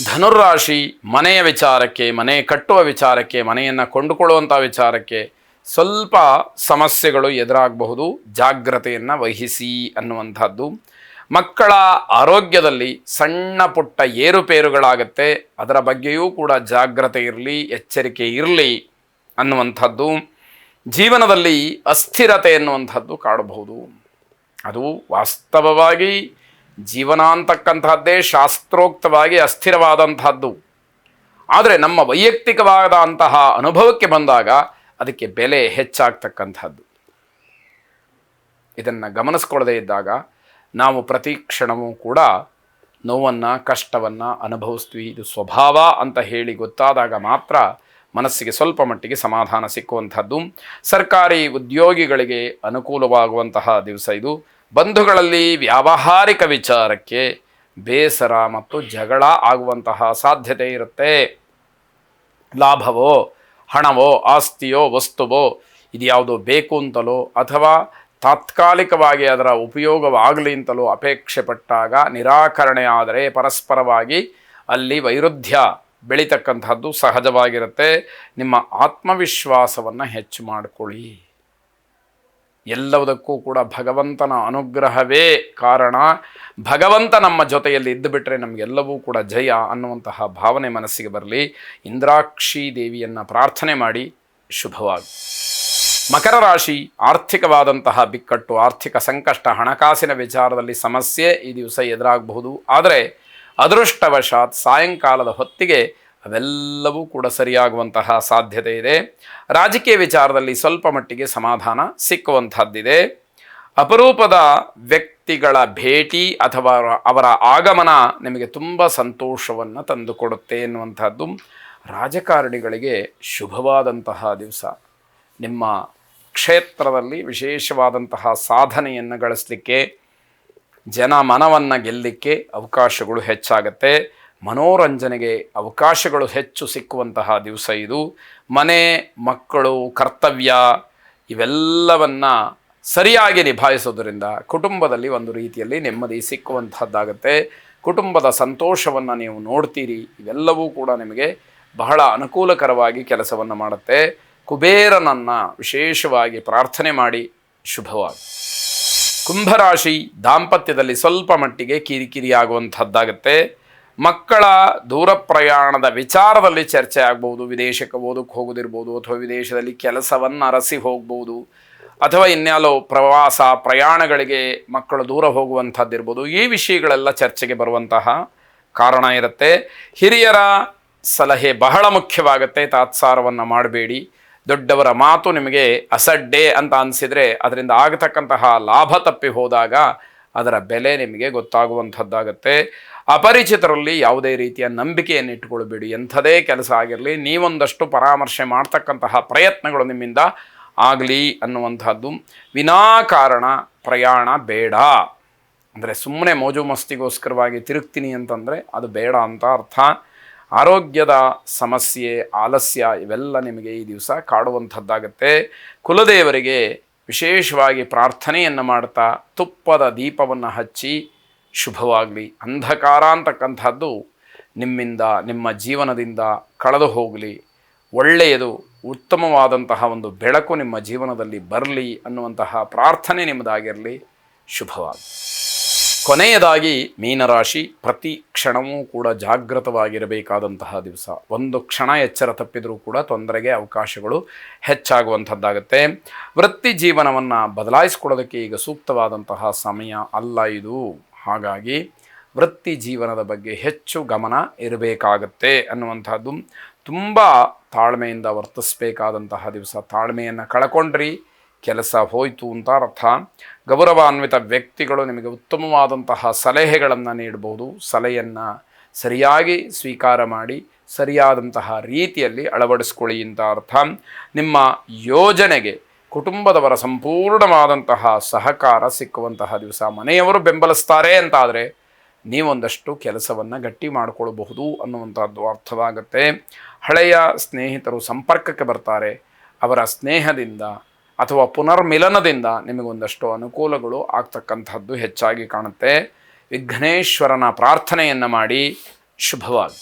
ಧನುರ್ರಾಶಿ ಮನೆಯ ವಿಚಾರಕ್ಕೆ, ಮನೆ ಕಟ್ಟುವ ವಿಚಾರಕ್ಕೆ, ಮನೆಯನ್ನು ಕೊಂಡುಕೊಳ್ಳುವಂಥ ವಿಚಾರಕ್ಕೆ ಸ್ವಲ್ಪ ಸಮಸ್ಯೆಗಳು ಎದುರಾಗಬಹುದು. ಜಾಗ್ರತೆಯನ್ನು ವಹಿಸಿ ಅನ್ನುವಂಥದ್ದು. ಮಕ್ಕಳ ಆರೋಗ್ಯದಲ್ಲಿ ಸಣ್ಣ ಪುಟ್ಟ ಏರುಪೇರುಗಳಾಗತ್ತೆ, ಅದರ ಬಗ್ಗೆಯೂ ಕೂಡ ಜಾಗ್ರತೆ ಇರಲಿ, ಎಚ್ಚರಿಕೆ ಇರಲಿ ಅನ್ನುವಂಥದ್ದು. ಜೀವನದಲ್ಲಿ ಅಸ್ಥಿರತೆ ಎನ್ನುವಂಥದ್ದು ಕಾಡಬಹುದು. ಅದು ವಾಸ್ತವವಾಗಿ ಜೀವನ ಅಂತಕ್ಕಂಥದ್ದೇ ಶಾಸ್ತ್ರೋಕ್ತವಾಗಿ ಅಸ್ಥಿರವಾದಂತಹದ್ದು. ಆದರೆ ನಮ್ಮ ವೈಯಕ್ತಿಕವಾದಂತಹ ಅನುಭವಕ್ಕೆ ಬಂದಾಗ ಅದಕ್ಕೆ ಬೆಲೆ ಹೆಚ್ಚಾಗ್ತಕ್ಕಂಥದ್ದು. ಇದನ್ನು ಗಮನಿಸ್ಕೊಳ್ಳದೇ ಇದ್ದಾಗ ನಾವು ಪ್ರತಿ ಕ್ಷಣವೂ ಕೂಡ ನೋವನ್ನು, ಕಷ್ಟವನ್ನು ಅನುಭವಿಸ್ತೀವಿ. ಇದು ಸ್ವಭಾವ ಅಂತ ಹೇಳಿ ಗೊತ್ತಾದಾಗ ಮಾತ್ರ ಮನಸ್ಸಿಗೆ ಸ್ವಲ್ಪ ಮಟ್ಟಿಗೆ ಸಮಾಧಾನ ಸಿಕ್ಕುವಂಥದ್ದು. ಸರ್ಕಾರಿ ಉದ್ಯೋಗಿಗಳಿಗೆ ಅನುಕೂಲವಾಗುವಂತಹ ದಿವಸ ಇದು. ಬಂಧುಗಳಲ್ಲಿ ವ್ಯಾವಹಾರಿಕ ವಿಚಾರಕ್ಕೆ ಬೇಸರ ಮತ್ತು ಜಗಳ ಆಗುವಂತಹ ಸಾಧ್ಯತೆ ಇರುತ್ತೆ. ಲಾಭವೋ, ಹಣವೋ, ಆಸ್ತಿಯೋ, ವಸ್ತುವೋ ಇದು ಯಾವುದೋ ಬೇಕು ಅಂತಲೋ ಅಥವಾ ತಾತ್ಕಾಲಿಕವಾಗಿ ಅದರ ಉಪಯೋಗವಾಗಲಿ ಅಂತಲೋ ಅಪೇಕ್ಷೆ ಪಟ್ಟಾಗ ನಿರಾಕರಣೆ ಆದರೆ ಪರಸ್ಪರವಾಗಿ ಅಲ್ಲಿ ವೈರುಧ್ಯ ಬೆಳೀತಕ್ಕಂಥದ್ದು ಸಹಜವಾಗಿರುತ್ತೆ. ನಿಮ್ಮ ಆತ್ಮವಿಶ್ವಾಸವನ್ನು ಹೆಚ್ಚು ಮಾಡಿಕೊಳ್ಳಿ. ಎಲ್ಲದಕ್ಕೂ ಕೂಡ ಭಗವಂತನ ಅನುಗ್ರಹವೇ ಕಾರಣ. ಭಗವಂತ ನಮ್ಮ ಜೊತೆಯಲ್ಲಿ ಇದ್ದು ಬಿಟ್ಟರೆ ನಮಗೆಲ್ಲವೂ ಕೂಡ ಜಯ ಅನ್ನುವಂತಹ ಭಾವನೆ ಮನಸ್ಸಿಗೆ ಬರಲಿ. ಇಂದ್ರಾಕ್ಷಿ ದೇವಿಯನ್ನು ಪ್ರಾರ್ಥನೆ ಮಾಡಿ. ಶುಭವಾಗಿ. ಮಕರ ರಾಶಿ ಆರ್ಥಿಕವಾದಂತಹ ಬಿಕ್ಕಟ್ಟು, ಆರ್ಥಿಕ ಸಂಕಷ್ಟ, ಹಣಕಾಸಿನ ವಿಚಾರದಲ್ಲಿ ಸಮಸ್ಯೆ ಈ ದಿವಸ ಎದುರಾಗಬಹುದು. ಆದರೆ ಅದೃಷ್ಟವಶಾತ್ ಸಾಯಂಕಾಲದ ಹೊತ್ತಿಗೆ ಅವೆಲ್ಲವೂ ಕೂಡ ಸರಿಯಾಗುವಂತಹ ಸಾಧ್ಯತೆ ಇದೆ. ರಾಜಕೀಯ ವಿಚಾರದಲ್ಲಿ ಸ್ವಲ್ಪ ಮಟ್ಟಿಗೆ ಸಮಾಧಾನ ಸಿಕ್ಕುವಂಥದ್ದಿದೆ. ಅಪರೂಪದ ವ್ಯಕ್ತಿಗಳ ಭೇಟಿ ಅಥವಾ ಅವರ ಆಗಮನ ನಿಮಗೆ ತುಂಬ ಸಂತೋಷವನ್ನು ತಂದುಕೊಡುತ್ತೆ ಎನ್ನುವಂಥದ್ದು. ರಾಜಕಾರಣಿಗಳಿಗೆ ಶುಭವಾದಂತಹ ದಿವಸ. ನಿಮ್ಮ ಕ್ಷೇತ್ರದಲ್ಲಿ ವಿಶೇಷವಾದಂತಹ ಸಾಧನೆಯನ್ನು ಗಳಿಸಲಿಕ್ಕೆ, ಜನ ಮನವನ್ನು ಗೆಲ್ಲಲಿಕ್ಕೆ ಅವಕಾಶಗಳು ಹೆಚ್ಚಾಗತ್ತೆ. ಮನೋರಂಜನೆಗೆ ಅವಕಾಶಗಳು ಹೆಚ್ಚು ಸಿಕ್ಕುವಂತಹ ದಿವಸ ಇದು. ಮನೆ, ಮಕ್ಕಳು, ಕರ್ತವ್ಯ ಇವೆಲ್ಲವನ್ನು ಸರಿಯಾಗಿ ನಿಭಾಯಿಸೋದರಿಂದ ಕುಟುಂಬದಲ್ಲಿ ಒಂದು ರೀತಿಯಲ್ಲಿ ನೆಮ್ಮದಿ ಸಿಕ್ಕುವಂಥದ್ದಾಗತ್ತೆ. ಕುಟುಂಬದ ಸಂತೋಷವನ್ನು ನೀವು ನೋಡ್ತೀರಿ. ಇವೆಲ್ಲವೂ ಕೂಡ ನಿಮಗೆ ಬಹಳ ಅನುಕೂಲಕರವಾಗಿ ಕೆಲಸವನ್ನು ಮಾಡುತ್ತೆ. ಕುಬೇರನನ್ನು ವಿಶೇಷವಾಗಿ ಪ್ರಾರ್ಥನೆ ಮಾಡಿ. ಶುಭವಾಗಿ. ಕುಂಭರಾಶಿ ದಾಂಪತ್ಯದಲ್ಲಿ ಸ್ವಲ್ಪ ಮಟ್ಟಿಗೆ ಕಿರಿಕಿರಿಯಾಗುವಂಥದ್ದಾಗತ್ತೆ. ಮಕ್ಕಳ ದೂರ ಪ್ರಯಾಣದ ವಿಚಾರದಲ್ಲಿ ಚರ್ಚೆ ಆಗ್ಬೋದು. ವಿದೇಶಕ್ಕೆ ಓದಕ್ಕೆ ಹೋಗೋದಿರ್ಬೋದು, ಅಥವಾ ವಿದೇಶದಲ್ಲಿ ಕೆಲಸವನ್ನು ಅರಸಿ ಹೋಗ್ಬೋದು, ಅಥವಾ ಇನ್ಯಾಲೋ ಪ್ರವಾಸ ಪ್ರಯಾಣಗಳಿಗೆ ಮಕ್ಕಳು ದೂರ ಹೋಗುವಂಥದ್ದಿರ್ಬೋದು. ಈ ವಿಷಯಗಳೆಲ್ಲ ಚರ್ಚೆಗೆ ಬರುವಂತಹ ಕಾರಣ ಇರುತ್ತೆ. ಹಿರಿಯರ ಸಲಹೆ ಬಹಳ ಮುಖ್ಯವಾಗುತ್ತೆ. ತಾತ್ಸಾರವನ್ನು ಮಾಡಬೇಡಿ. ದೊಡ್ಡವರ ಮಾತು ನಿಮಗೆ ಅಸಡ್ಡೆ ಅಂತ ಅನಿಸಿದರೆ ಅದರಿಂದ ಆಗತಕ್ಕಂತಹ ಲಾಭ ತಪ್ಪಿ ಹೋದಾಗ ಅದರ ಬೆಲೆ ನಿಮಗೆ ಗೊತ್ತಾಗುವಂಥದ್ದಾಗತ್ತೆ. ಅಪರಿಚಿತರಲ್ಲಿ ಯಾವುದೇ ರೀತಿಯ ನಂಬಿಕೆಯನ್ನು ಇಟ್ಟುಕೊಳ್ಬೇಡಿ. ಎಂಥದೇ ಕೆಲಸ ಆಗಿರಲಿ, ನೀವೊಂದಷ್ಟು ಪರಾಮರ್ಶೆ ಮಾಡ್ತಕ್ಕಂತಹ ಪ್ರಯತ್ನಗಳು ನಿಮ್ಮಿಂದ ಆಗಲಿ ಅನ್ನುವಂಥದ್ದು. ವಿನಾಕಾರಣ ಪ್ರಯಾಣ ಬೇಡ. ಅಂದರೆ ಸುಮ್ಮನೆ ಮೋಜು ಮಸ್ತಿಗೋಸ್ಕರವಾಗಿ ತಿರುಗ್ತೀನಿ ಅಂತಂದರೆ ಅದು ಬೇಡ ಅಂತ ಅರ್ಥ. ಆರೋಗ್ಯದ ಸಮಸ್ಯೆ, ಆಲಸ್ಯ ಇವೆಲ್ಲ ನಿಮಗೆ ಈ ದಿವಸ ಕಾಡುವಂಥದ್ದಾಗತ್ತೆ. ಕುಲದೇವರಿಗೆ ವಿಶೇಷವಾಗಿ ಪ್ರಾರ್ಥನೆಯನ್ನು ಮಾಡ್ತಾ ತುಪ್ಪದ ದೀಪವನ್ನು ಹಚ್ಚಿ. ಶುಭವಾಗಲಿ. ಅಂಧಕಾರ ಅಂತಕ್ಕಂಥದ್ದು ನಿಮ್ಮಿಂದ, ನಿಮ್ಮ ಜೀವನದಿಂದ ಕಳೆದು ಹೋಗಲಿ. ಒಳ್ಳೆಯದು, ಉತ್ತಮವಾದಂತಹ ಒಂದು ಬೆಳಕು ನಿಮ್ಮ ಜೀವನದಲ್ಲಿ ಬರಲಿ ಅನ್ನುವಂತಹ ಪ್ರಾರ್ಥನೆ ನಿಮ್ಮದಾಗಿರಲಿ. ಶುಭವಾಗಿ. ಕೊನೆಯದಾಗಿ ಮೀನರಾಶಿ ಪ್ರತಿ ಕ್ಷಣವೂ ಕೂಡ ಜಾಗೃತವಾಗಿರಬೇಕಾದಂತಹ ದಿವಸ. ಒಂದು ಕ್ಷಣ ಎಚ್ಚರ ತಪ್ಪಿದರೂ ಕೂಡ ತೊಂದರೆಗೆ ಅವಕಾಶಗಳು ಹೆಚ್ಚಾಗುವಂಥದ್ದಾಗುತ್ತೆ. ವೃತ್ತಿ ಜೀವನವನ್ನು ಬದಲಾಯಿಸ್ಕೊಳ್ಳೋದಕ್ಕೆ ಈಗ ಸೂಕ್ತವಾದಂತಹ ಸಮಯ ಅಲ್ಲ ಇದು. ಹಾಗಾಗಿ ವೃತ್ತಿ ಜೀವನದ ಬಗ್ಗೆ ಹೆಚ್ಚು ಗಮನ ಇರಬೇಕಾಗತ್ತೆ ಅನ್ನುವಂಥದ್ದು. ತುಂಬ ತಾಳ್ಮೆಯಿಂದ ವರ್ತಿಸಬೇಕಾದಂತಹ ದಿವಸ. ತಾಳ್ಮೆಯನ್ನು ಕಳ್ಕೊಂಡ್ರಿ, ಕೆಲಸ ಹೋಯಿತು ಅಂತ ಅರ್ಥ. ಗೌರವಾನ್ವಿತ ವ್ಯಕ್ತಿಗಳು ನಿಮಗೆ ಉತ್ತಮವಾದಂತಹ ಸಲಹೆಗಳನ್ನು ನೀಡಬಹುದು. ಸಲಹೆಯನ್ನು ಸರಿಯಾಗಿ ಸ್ವೀಕಾರ ಮಾಡಿ ಸರಿಯಾದಂತಹ ರೀತಿಯಲ್ಲಿ ಅಳವಡಿಸ್ಕೊಳ್ಳಿ ಅಂತ ಅರ್ಥ. ನಿಮ್ಮ ಯೋಜನೆಗೆ ಕುಟುಂಬದವರ ಸಂಪೂರ್ಣವಾದಂತಹ ಸಹಕಾರ ಸಿಕ್ಕುವಂತಹ ದಿವಸ. ಮನೆಯವರು ಬೆಂಬಲಿಸ್ತಾರೆ ಅಂತಾದರೆ ನೀವೊಂದಷ್ಟು ಕೆಲಸವನ್ನು ಗಟ್ಟಿ ಮಾಡಿಕೊಳ್ಳಬಹುದು ಅನ್ನುವಂಥದ್ದು ಅರ್ಥವಾಗುತ್ತೆ. ಹಳೆಯ ಸ್ನೇಹಿತರು ಸಂಪರ್ಕಕ್ಕೆ ಬರ್ತಾರೆ. ಅವರ ಸ್ನೇಹದಿಂದ ಅಥವಾ ಪುನರ್ಮಿಲನದಿಂದ ನಿಮಗೊಂದಷ್ಟು ಅನುಕೂಲಗಳು ಆಗ್ತಕ್ಕಂಥದ್ದು ಹೆಚ್ಚಾಗಿ ಕಾಣುತ್ತೆ. ವಿಘ್ನೇಶ್ವರನ ಪ್ರಾರ್ಥನೆಯನ್ನು ಮಾಡಿ. ಶುಭವಾಗಿ.